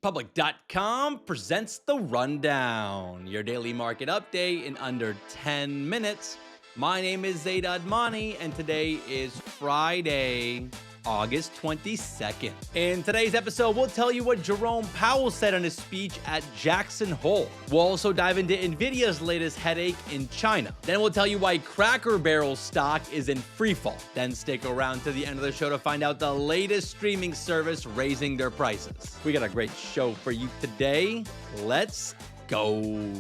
Public.com presents The Rundown, your daily market update in under 10 minutes. My name is Zaid Admani, and today is Friday, August 22nd. In today's episode, we'll tell you what Jerome Powell said in his speech at Jackson Hole. We'll also dive into Nvidia's latest headache in China. Then we'll tell you why Cracker Barrel stock is in freefall. Then stick around to the end of the show to find out the latest streaming service raising their prices. We got a great show for you today. Let's go.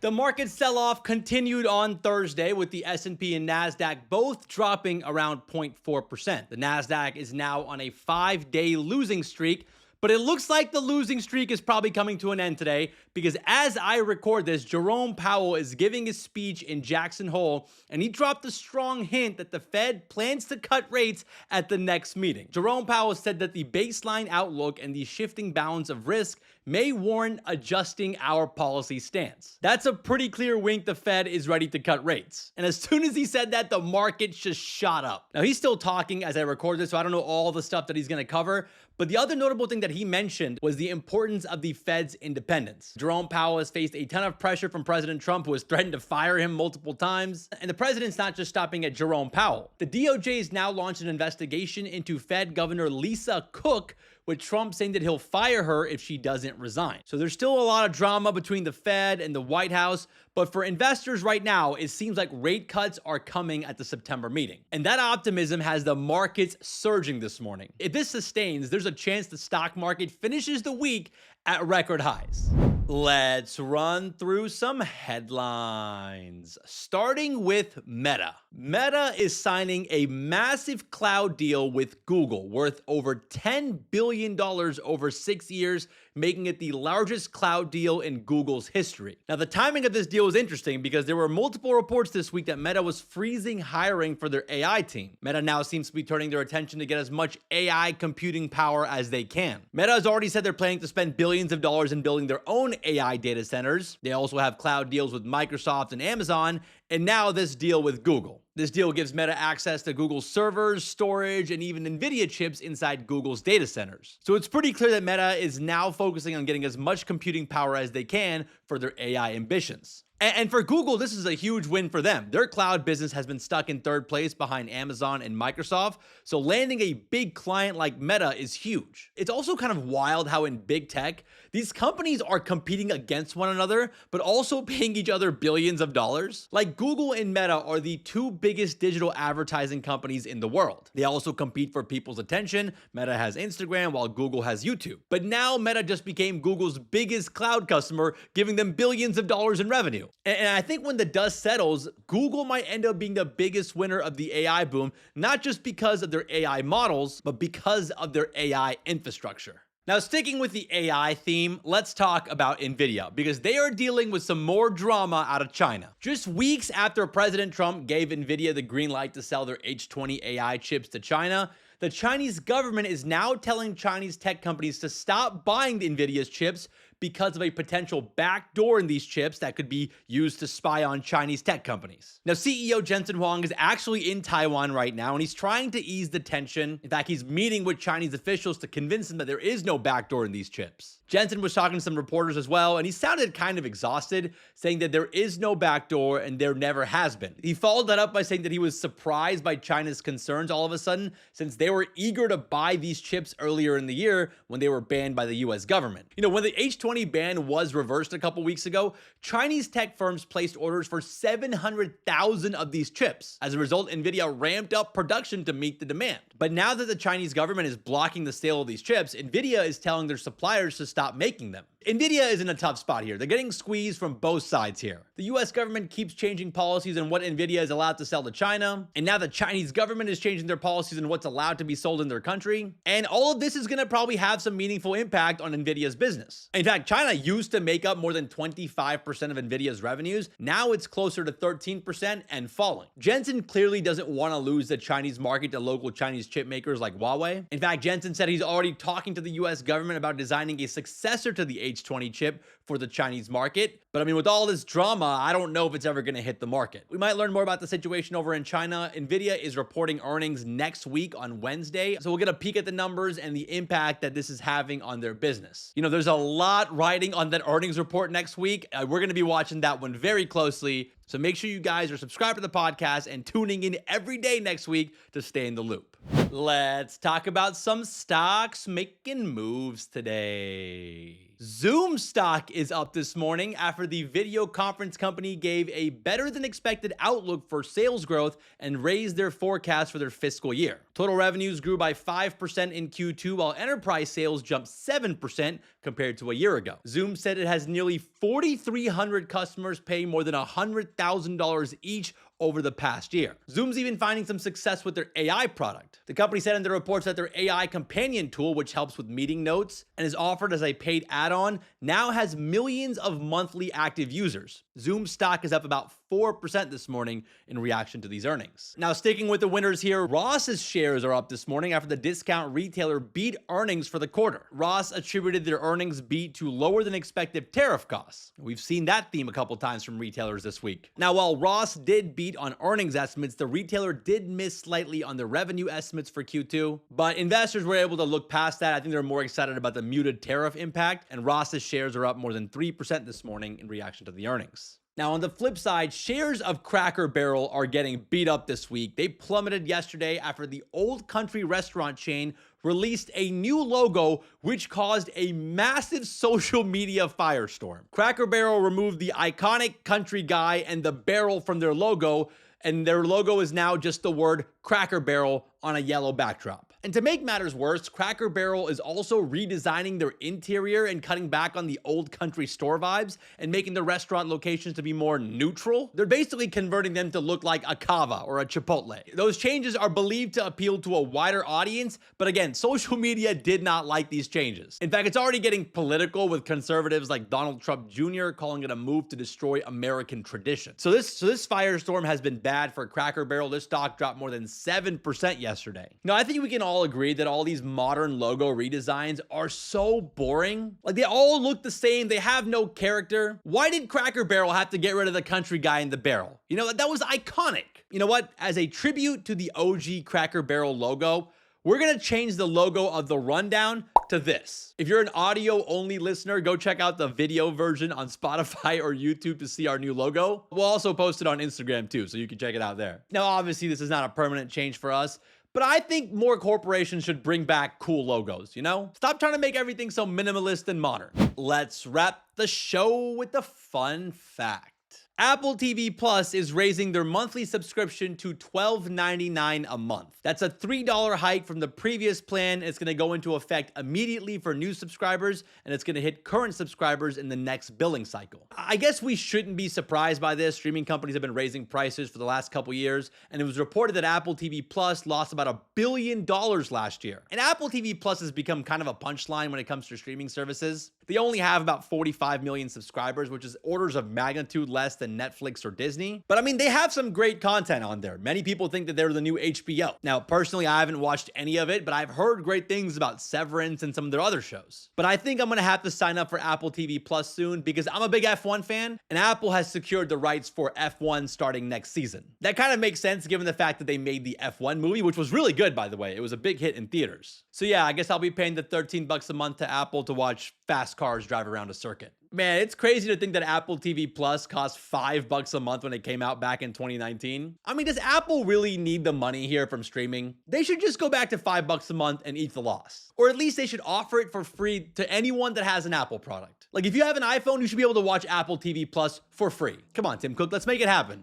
The market sell-off continued on Thursday with the S&P and NASDAQ both dropping around 0.4%. The NASDAQ is now on a 5-day losing streak, but it looks like the losing streak is probably coming to an end today because as I record this, Jerome Powell is giving his speech in Jackson Hole, and he dropped a strong hint that the Fed plans to cut rates at the next meeting. Jerome Powell said that the baseline outlook and the shifting balance of risk may warrant adjusting our policy stance. That's a pretty clear wink the Fed is ready to cut rates. And as soon as he said that, the market just shot up. Now, he's still talking as I record this, so I don't know all the stuff that he's going to cover. But the other notable thing that he mentioned was the importance of the Fed's independence. Jerome Powell has faced a ton of pressure from President Trump, who has threatened to fire him multiple times. And the president's not just stopping at Jerome Powell. The DOJ has now launched an investigation into Fed Governor Lisa Cook, with Trump saying that he'll fire her if she doesn't resign. So there's still a lot of drama between the Fed and the White House, but for investors right now, it seems like rate cuts are coming at the September meeting. And that optimism has the markets surging this morning. If this sustains, there's a chance the stock market finishes the week at record highs. Let's run through some headlines, starting with Meta. Meta is signing a massive cloud deal with Google worth over $10 billion over 6 years, making it the largest cloud deal in Google's history. Now, the timing of this deal is interesting because there were multiple reports this week that Meta was freezing hiring for their AI team. Meta now seems to be turning their attention to get as much AI computing power as they can. Meta has already said they're planning to spend billions of dollars in building their own AI data centers. They also have cloud deals with Microsoft and Amazon, and now this deal with Google. This deal gives Meta access to Google's servers, storage, and even Nvidia chips inside Google's data centers. So it's pretty clear that Meta is now focusing on getting as much computing power as they can for their AI ambitions. And for Google, this is a huge win for them. Their cloud business has been stuck in third place behind Amazon and Microsoft, so landing a big client like Meta is huge. It's also kind of wild how in big tech, these companies are competing against one another, but also paying each other billions of dollars. Like Google and Meta are the two biggest digital advertising companies in the world. They also compete for people's attention. Meta has Instagram, while Google has YouTube. But now Meta just became Google's biggest cloud customer, giving them billions of dollars in revenue. And I think when the dust settles, Google might end up being the biggest winner of the AI boom, not just because of their AI models, but because of their AI infrastructure. Now, sticking with the AI theme, let's talk about Nvidia, because they are dealing with some more drama out of China. Just weeks after President Trump gave Nvidia the green light to sell their H20 AI chips to China, the Chinese government is now telling Chinese tech companies to stop buying Nvidia's chips because of a potential backdoor in these chips that could be used to spy on Chinese tech companies. Now, CEO Jensen Huang is actually in Taiwan right now, and he's trying to ease the tension. In fact, he's meeting with Chinese officials to convince them that there is no backdoor in these chips. Jensen was talking to some reporters as well, and he sounded kind of exhausted, saying that there is no backdoor and there never has been. He followed that up by saying that he was surprised by China's concerns all of a sudden, since they were eager to buy these chips earlier in the year when they were banned by the US government. You know, when the H20 ban was reversed a couple weeks ago, Chinese tech firms placed orders for 700,000 of these chips. As a result, Nvidia ramped up production to meet the demand. But now that the Chinese government is blocking the sale of these chips, Nvidia is telling their suppliers to stop making them. Nvidia is in a tough spot here. They're getting squeezed from both sides here. The US government keeps changing policies on what Nvidia is allowed to sell to China, and now the Chinese government is changing their policies on what's allowed to be sold in their country. And all of this is going to probably have some meaningful impact on Nvidia's business. In fact, China used to make up more than 25% of Nvidia's revenues. Now it's closer to 13% and falling. Jensen clearly doesn't want to lose the Chinese market to local Chinese chip makers like Huawei. In fact, Jensen said he's already talking to the US government about designing a successor to the H20 chip for the Chinese market. But I mean, with all this drama, I don't know if it's ever going to hit the market. We might learn more about the situation over in China. Nvidia is reporting earnings next week on Wednesday. So we'll get a peek at the numbers and the impact that this is having on their business. You know, there's a lot riding on that earnings report next week. We're going to be watching that one very closely. So make sure you guys are subscribed to the podcast and tuning in every day next week to stay in the loop. Let's talk about some stocks making moves today. Zoom stock is up this morning after the video conference company gave a better than expected outlook for sales growth and raised their forecast for their fiscal year. Total revenues grew by 5% in Q2, while enterprise sales jumped 7% compared to a year ago. Zoom said it has nearly 4,300 customers paying more than $100,000 each over the past year. Zoom's even finding some success with their AI product. The company said in their reports that their AI companion tool, which helps with meeting notes and is offered as a paid add-on, now has millions of monthly active users. Zoom stock is up about 4% this morning in reaction to these earnings. Now, sticking with the winners here, Ross's shares are up this morning after the discount retailer beat earnings for the quarter. Ross attributed their earnings beat to lower than expected tariff costs. We've seen that theme a couple times from retailers this week. Now, while Ross did beat on earnings estimates, the retailer did miss slightly on their revenue estimates for Q2, but investors were able to look past that. I think they're more excited about the muted tariff impact, and Ross's shares are up more than 3% this morning in reaction to the earnings. Now, on the flip side, shares of Cracker Barrel are getting beat up this week. They plummeted yesterday after the Old Country restaurant chain released a new logo, which caused a massive social media firestorm. Cracker Barrel removed the iconic country guy and the barrel from their logo, and their logo is now just the word Cracker Barrel on a yellow backdrop. And to make matters worse, Cracker Barrel is also redesigning their interior and cutting back on the Old Country store vibes and making the restaurant locations to be more neutral. They're basically converting them to look like a Cava or a Chipotle. Those changes are believed to appeal to a wider audience, but again, social media did not like these changes. In fact, it's already getting political, with conservatives like Donald Trump Jr. calling it a move to destroy American tradition. So this firestorm has been bad for Cracker Barrel. This stock dropped more than 7% yesterday. Now, I think we can all agree that all these modern logo redesigns are so boring. Like, they all look the same. They have no character. Why did Cracker Barrel have to get rid of the country guy in the barrel? You know, that was iconic. You know what? As a tribute to the OG Cracker Barrel logo, we're going to change the logo of the rundown to this. If you're an audio-only listener, go check out the video version on Spotify or YouTube to see our new logo. We'll also post it on Instagram too, so you can check it out there. Now, obviously, this is not a permanent change for us, but I think more corporations should bring back cool logos, you know? Stop trying to make everything so minimalist and modern. Let's wrap the show with a fun fact. Apple TV Plus is raising their monthly subscription to $12.99 a month. That's a $3 hike from the previous plan. It's going to go into effect immediately for new subscribers, and it's going to hit current subscribers in the next billing cycle. I guess we shouldn't be surprised by this. Streaming companies have been raising prices for the last couple years, and it was reported that Apple TV Plus lost about $1 billion last year. And Apple TV Plus has become kind of a punchline when it comes to streaming services. They only have about 45 million subscribers, which is orders of magnitude less than Netflix or Disney. But I mean, they have some great content on there. Many people think that they're the new HBO. Now, personally, I haven't watched any of it, but I've heard great things about Severance and some of their other shows. But I think I'm going to have to sign up for Apple TV Plus soon because I'm a big F1 fan, and Apple has secured the rights for F1 starting next season. That kind of makes sense given the fact that they made the F1 movie, which was really good, by the way. It was a big hit in theaters. So yeah, I guess I'll be paying the $13 a month to Apple to watch fast cars drive around a circuit. Man, it's crazy to think that Apple TV Plus cost $5 a month when it came out back in 2019. I mean, does Apple really need the money here from streaming? They should just go back to $5 a month and eat the loss. Or at least they should offer it for free to anyone that has an Apple product. Like, if you have an iPhone, you should be able to watch Apple TV Plus for free. Come on, Tim Cook, let's make it happen.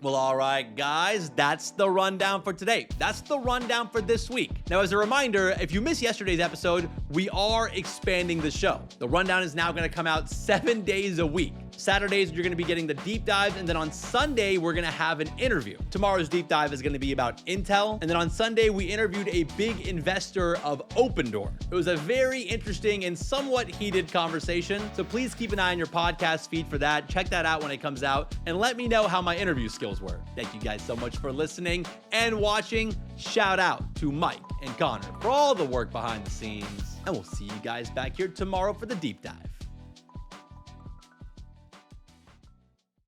Well, all right, guys, that's the rundown for today. That's the rundown for this week. Now, as a reminder, if you missed yesterday's episode, we are expanding the show. The rundown is now going to come out 7 days a week. Saturdays, you're going to be getting the deep dives, and then on Sunday, we're going to have an interview. Tomorrow's deep dive is going to be about Intel, and then on Sunday, we interviewed a big investor of Opendoor. It was a very interesting and somewhat heated conversation, so please keep an eye on your podcast feed for that. Check that out when it comes out, and let me know how my interview skills were. Thank you guys so much for listening and watching. Shout out to Mike and Connor for all the work behind the scenes, and we'll see you guys back here tomorrow for the deep dive.